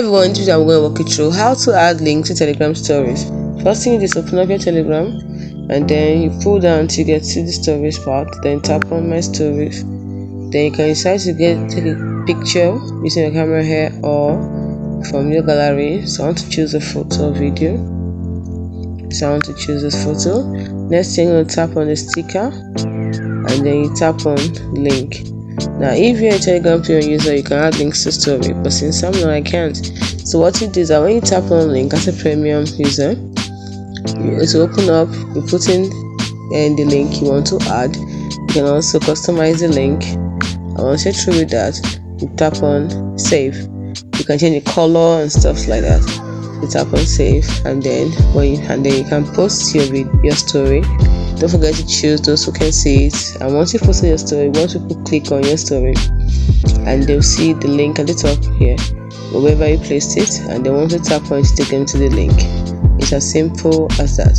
Everyone, today I'm going to walk you through how to add links to Telegram stories. First thing is open up your Telegram, and then you pull down till you get to the stories part. Then tap on my stories. Then you can decide to take a picture using your camera here or from your gallery. So I want to choose a photo or video. So I want to choose this photo. Next thing, you're going to tap on the sticker, and then you tap on link. Now, if you're a Telegram Premium user, you can add links to story, but since I'm not, I can't. So what you do is that when you tap on link as a premium user, it will open up. You put in the link you want to add. You can also customize the link. And once you're through with that, you tap on save. You can change the color and stuff like that. You tap on save, and then you can post your story. Don't forget to choose those who can see it. And once you post your story, once people click on your story, and they'll see the link at the top here, wherever you placed it, and they want to tap on it to take them to the link. It's as simple as that.